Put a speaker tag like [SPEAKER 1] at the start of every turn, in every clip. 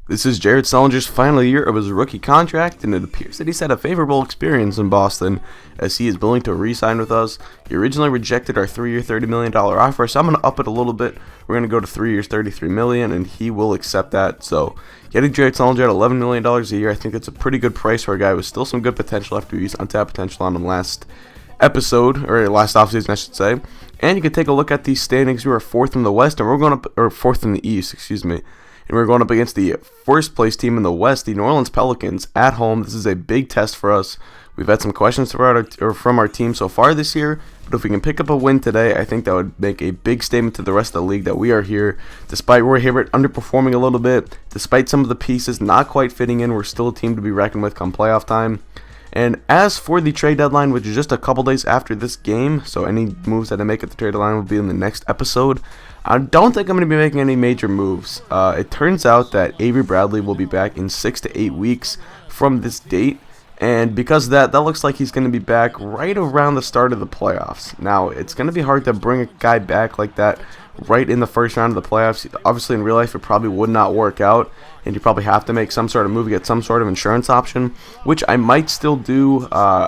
[SPEAKER 1] This is Jared Sullinger's final year of his rookie contract, and it appears that he's had a favorable experience in Boston, as he is willing to re-sign with us. He originally rejected our 3-year, $30 million offer, so I'm going to up it a little bit. We're going to go to 3 years, $33 million, and he will accept that. So, getting Jared Sullinger at $11 million a year, I think it's a pretty good price for a guy with still some good potential after he's untapped potential on him last episode, or last offseason, I should say. And you can take a look at these standings. We are fourth in the West, and we're going up, or fourth in the East, excuse me. And we're going up against the first place team in the West, the New Orleans Pelicans, at home. This is a big test for us. We've had some questions from our team so far this year, but if we can pick up a win today, I think that would make a big statement to the rest of the league that we are here. Despite Roy Hibbert underperforming a little bit, despite some of the pieces not quite fitting in, we're still a team to be reckoned with come playoff time. And as for the trade deadline, which is just a couple days after this game, so any moves that I make at the trade deadline will be in the next episode, I don't think I'm going to be making any major moves. It turns out that Avery Bradley will be back in 6 to 8 weeks from this date, and because of that, that looks like he's going to be back right around the start of the playoffs. Now, it's going to be hard to bring a guy back like that right in the first round of the playoffs. Obviously, in real life, it probably would not work out, and you probably have to make some sort of move, get some sort of insurance option, which I might still do.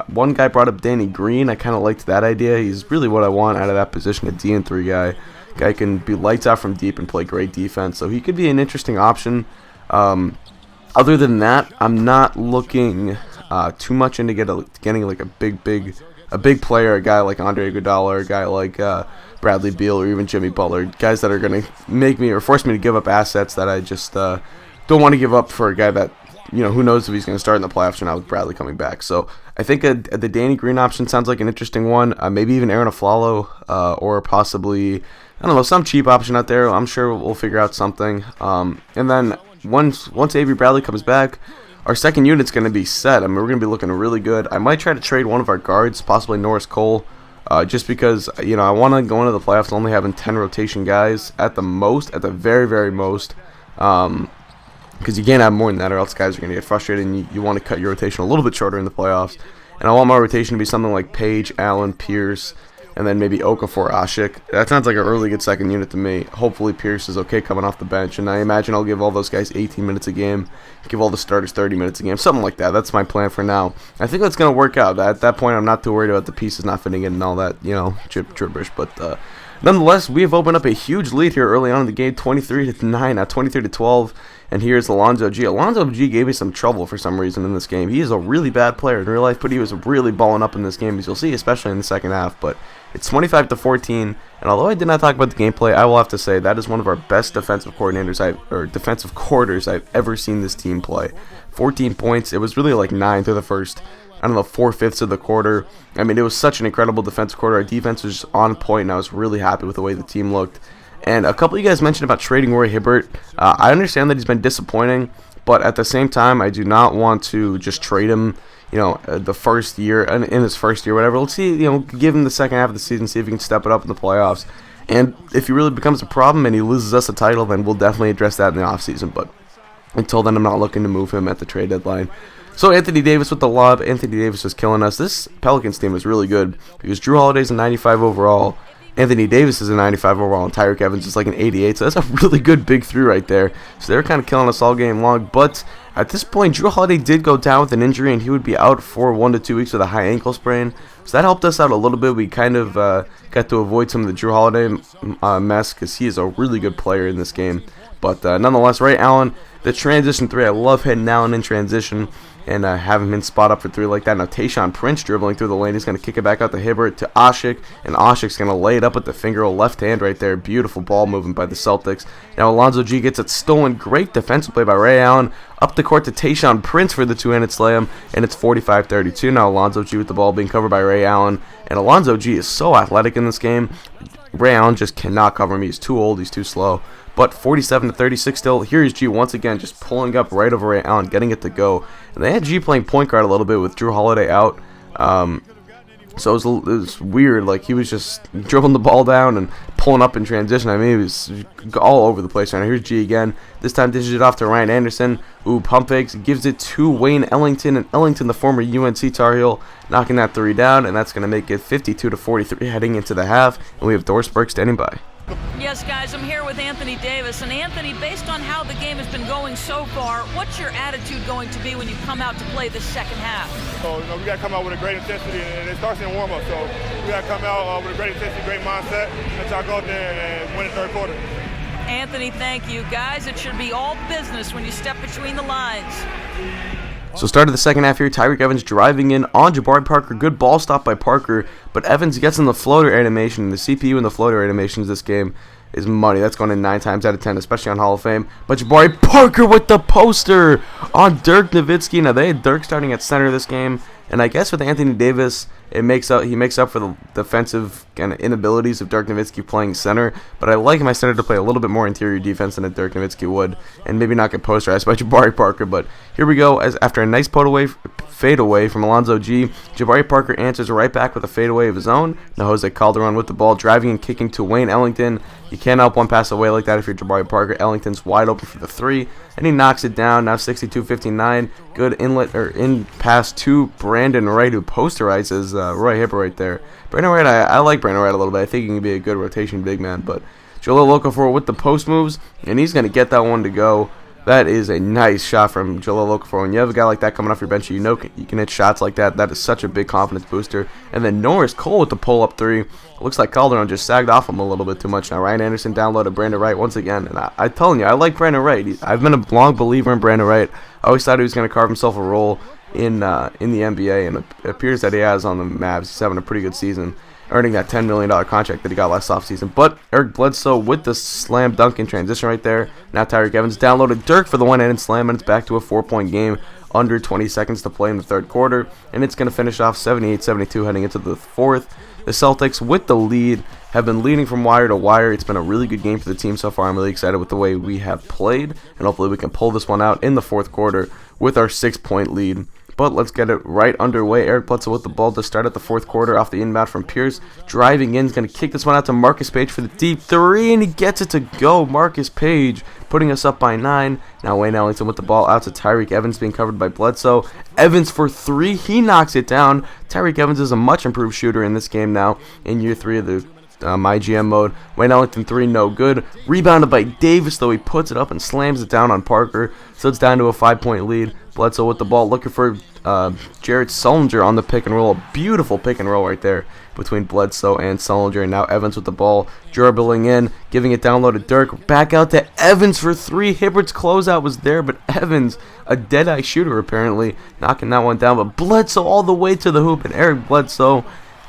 [SPEAKER 1] One guy brought up Danny Green. I kind of liked that idea. He's really what I want out of that position, a D&3 guy. Guy can be lights out from deep and play great defense, so he could be an interesting option. Other than that, I'm not looking too much into getting like a big player, a guy like Andre Iguodala, a guy like Bradley Beal, or even Jimmy Butler, guys that are going to make me or force me to give up assets that I just don't want to give up for a guy that, you know, who knows if he's going to start in the playoffs or not with Bradley coming back. So I think the Danny Green option sounds like an interesting one. Maybe even Aaron Aflalo, or possibly, I don't know, some cheap option out there. I'm sure we'll figure out something. And then once Avery Bradley comes back, our second unit's going to be set. I mean, we're going to be looking really good. I might try to trade one of our guards, possibly Norris Cole, just because, you know, I want to go into the playoffs only having 10 rotation guys at the most, at the very, very most. Because you can't have more than that, or else guys are going to get frustrated, and you want to cut your rotation a little bit shorter in the playoffs. And I want my rotation to be something like Page, Allen, Pierce, and then maybe Okafor, Ashik. That sounds like a really good second unit to me. Hopefully Pierce is okay coming off the bench, and I imagine I'll give all those guys 18 minutes a game, give all the starters 30 minutes a game, something like that. That's my plan for now. I think that's going to work out. At that point, I'm not too worried about the pieces not fitting in and all that, you know, gibberish. But nonetheless, we have opened up a huge lead here early on in the game, 23-9, 23-12. And here's Alonzo G. Alonzo G gave me some trouble for some reason in this game. He is a really bad player in real life, but he was really balling up in this game, as you'll see, especially in the second half. But it's 25-14, and although I did not talk about the gameplay, I will have to say that is one of our best defensive quarters I've ever seen this team play. 14 points. It was really like 9 through the first, I don't know, 4/5 of the quarter. I mean, it was such an incredible defensive quarter. Our defense was just on point, and I was really happy with the way the team looked. And a couple of you guys mentioned about trading Roy Hibbert. I understand that he's been disappointing, but at the same time, I do not want to just trade him, you know, the first year, in his first year, whatever. Let's see, you know, give him the second half of the season, see if he can step it up in the playoffs. And if he really becomes a problem and he loses us a title, then we'll definitely address that in the offseason. But until then, I'm not looking to move him at the trade deadline. So Anthony Davis with the lob. Anthony Davis is killing us. This Pelicans team is really good because Drew Holiday's a 95 overall. Anthony Davis is a 95 overall, and Tyreek Evans is like an 88, so that's a really good big three right there. So they're kind of killing us all game long, but at this point, Drew Holiday did go down with an injury, and he would be out for 1 to 2 weeks with a high ankle sprain, so that helped us out a little bit. We kind of got to avoid some of the Drew Holiday mess, because he is a really good player in this game. But nonetheless, Ray Allen, the transition three, I love hitting Allen in transition, and having him spot up for three like that. Now Tayshaun Prince dribbling through the lane. He's going to kick it back out to Hibbert to Ashik, and Ashik's going to lay it up with the finger roll left hand right there. Beautiful ball movement by the Celtics. Now Alonzo G gets it stolen. Great defensive play by Ray Allen. Up the court to Tayshaun Prince for the two-handed slam, and it's 45-32. Now Alonzo G with the ball being covered by Ray Allen, and Alonzo G is so athletic in this game. Ray Allen just cannot cover him. He's too old. He's too slow. But 47-36 still. Here is G once again just pulling up right over Ray Allen, getting it to go. And they had G playing point guard a little bit with Drew Holiday out. So it was weird. Like, he was just dribbling the ball down and pulling up in transition. I mean, he was all over the place right now. Here's G again. This time dishes it off to Ryan Anderson. Ooh, pump fakes. Gives it to Wayne Ellington. And Ellington, the former UNC Tar Heel, knocking that three down. And that's going to make it 52-43 heading into the half. And we have Doris Burke standing by.
[SPEAKER 2] Yes, guys, I'm here with Anthony Davis. And Anthony, based on how the game has been going so far, what's your attitude going to be when you come out to play this second half?
[SPEAKER 3] So, we got to come out with a great intensity, and it starts in warm-up. So we got to come out with a great intensity, great mindset, and try to go out there and win the third quarter.
[SPEAKER 2] Anthony, thank you. Guys, it should be all business when you step between the lines.
[SPEAKER 1] So start of the second half here, Tyreek Evans driving in on Jabari Parker. Good ball stop by Parker, but Evans gets in the floater animation. The CPU in the floater animations this game is money. That's going in 9 times out of 10, especially on Hall of Fame. But Jabari Parker with the poster on Dirk Nowitzki. Now, they had Dirk starting at center this game, and I guess with Anthony Davis, he makes up for the defensive kind of inabilities of Dirk Nowitzki playing center. But I like my center to play a little bit more interior defense than a Dirk Nowitzki would, and maybe not get posterized by Jabari Parker. But here we go. After a nice fadeaway from Alonzo G, Jabari Parker answers right back with a fadeaway of his own. Now Jose Calderon with the ball, driving and kicking to Wayne Ellington. You can't help one pass away like that if you're Jabari Parker. Ellington's wide open for the 3, and he knocks it down. Now 62-59. Good in pass to Brandon Wright, who posterizes Roy Hibbert right there. Brandon Wright, I like Brandon Wright a little bit. I think he can be a good rotation big man. But Jalil Okafor with the post moves, and he's going to get that one to go. That is a nice shot from Jalil Okafor. When you have a guy like that coming off your bench, you know you can hit shots like that. That is such a big confidence booster. And then Norris Cole with the pull-up 3. It looks like Calderon just sagged off him a little bit too much. Now Ryan Anderson downloaded Brandon Wright once again. And I'm telling you, I like Brandon Wright. I've been a long believer in Brandon Wright. I always thought he was going to carve himself a role in the NBA, and it appears that he has on the Mavs. He's having a pretty good season, earning that $10 million contract that he got last offseason. But Eric Bledsoe with the slam dunk in transition right there. Now Tyreek Evans downloaded Dirk for the one-handed slam, and it's back to a 4-point game. Under 20 seconds to play in the third quarter, and it's going to finish off 78-72 heading into the fourth. The Celtics with the lead have been leading from wire to wire. It's been a really good game for the team so far. I'm really excited with the way we have played, and hopefully we can pull this one out in the fourth quarter with our 6-point lead. But let's get it right underway. Eric Bledsoe with the ball to start at the fourth quarter off the inbound from Pierce. Driving in, he's going to kick this one out to Marcus Page for the deep 3, and he gets it to go. Marcus Page putting us up by 9. Now Wayne Ellington with the ball out to Tyreek Evans, being covered by Bledsoe. Evans for 3, he knocks it down. Tyreek Evans is a much improved shooter in this game now in year 3 of the MyGM mode. Wayne Ellington 3, no good. Rebounded by Davis, though he puts it up and slams it down on Parker. So it's down to a 5-point lead. Bledsoe with the ball, looking for Jared Sullinger on the pick and roll. A beautiful pick and roll right there between Bledsoe and Sullinger. And now Evans with the ball, dribbling in, giving it down low to Dirk. Back out to Evans for 3. Hibbert's closeout was there, but Evans, a dead-eye shooter apparently, knocking that one down. But Bledsoe all the way to the hoop, and Eric Bledsoe,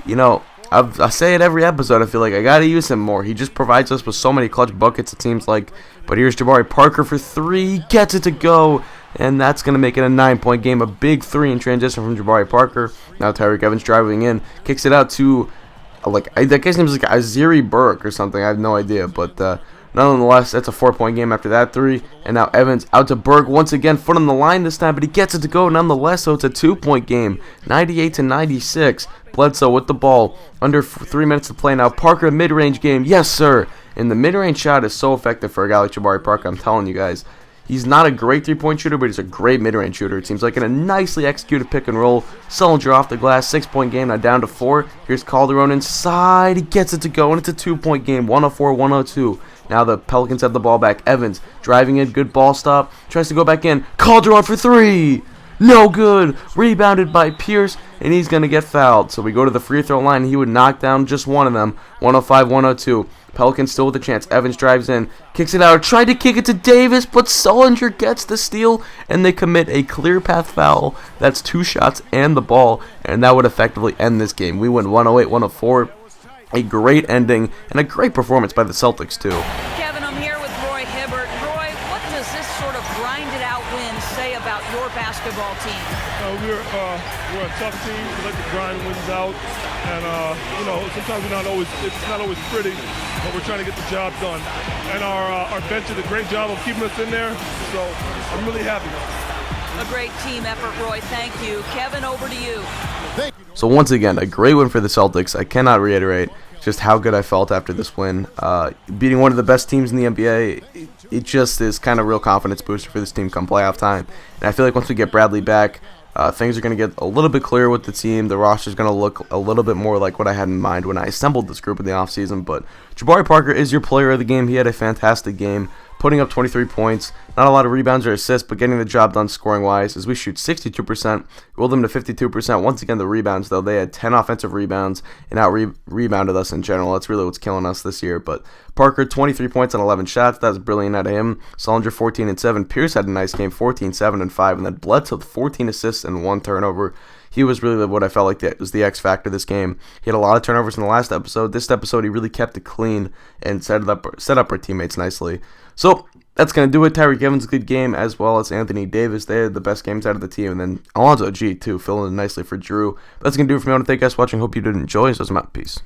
[SPEAKER 1] you know, I say it every episode. I feel like I got to use him more. He just provides us with so many clutch buckets, it seems like. But here's Jabari Parker for 3. He gets it to go. And that's going to make it a 9-point game. A big 3 in transition from Jabari Parker. Now Tyreek Evans driving in. Kicks it out to, that guy's name is like Aziri Burke or something. I have no idea. But nonetheless, that's a 4-point game after that 3. And now Evans out to Burke once again. Foot on the line this time. But he gets it to go nonetheless. So it's a 2-point game. 98-96. Bledsoe with the ball. Under 3 minutes to play now. Parker mid-range game. Yes, sir. And the mid-range shot is so effective for a guy like Jabari Parker. I'm telling you guys. He's not a great 3-point shooter, but he's a great mid-range shooter. It seems like in a nicely executed pick and roll. Sullinger off the glass, 6-point game, now down to 4. Here's Calderon inside. He gets it to go, and it's a 2-point game, 104-102. Now the Pelicans have the ball back. Evans driving in, good ball stop. Tries to go back in. Calderon for 3. No good. Rebounded by Pierce, and he's going to get fouled. So we go to the free throw line. He would knock down just one of them, 105-102. Pelicans still with a chance. Evans drives in, kicks it out, tried to kick it to Davis, but Sullinger gets the steal, and they commit a clear path foul. That's 2 shots and the ball, and that would effectively end this game. We win 108-104. A great ending, and a great performance by the Celtics, too.
[SPEAKER 2] Kevin, I'm here with Roy Hibbert. Roy, what does this sort of grinded-out win say about your basketball team?
[SPEAKER 3] We're a tough team. We let the grind wins out, and sometimes it's not always pretty, but we're trying to get the job done. And our bench did a great job of keeping us in there, so I'm really happy.
[SPEAKER 2] A great team effort, Roy. Thank you. Kevin, over to you.
[SPEAKER 1] So once again, a great win for the Celtics. I cannot reiterate just how good I felt after this win. Beating one of the best teams in the NBA, it just is kind of real confidence booster for this team come playoff time. And I feel like once we get Bradley back, Things are going to get a little bit clearer with the team. The roster is going to look a little bit more like what I had in mind when I assembled this group in the offseason. But Jabari Parker is your player of the game. He had a fantastic game, putting up 23 points. Not a lot of rebounds or assists, but getting the job done scoring-wise as we shoot 62%. Rolled them to 52%. Once again, the rebounds, though, they had 10 offensive rebounds and out-rebounded us in general. That's really what's killing us this year. But Parker, 23 points on 11 shots. That's brilliant out of him. Solinger, 14 and 7. Pierce had a nice game, 14, 7, and 5. And then Bledsoe, 14 assists and 1 turnover. He was really what I felt like was the X factor this game. He had a lot of turnovers in the last episode. This episode, he really kept it clean and set up our teammates nicely. So that's going to do it. Tyreek Evans, good game, as well as Anthony Davis. They had the best games out of the team. And then Alonzo G, too, filling in nicely for Drew. But that's going to do it for me. I want to thank you guys for watching. Hope you did enjoy. So I'm out. Peace.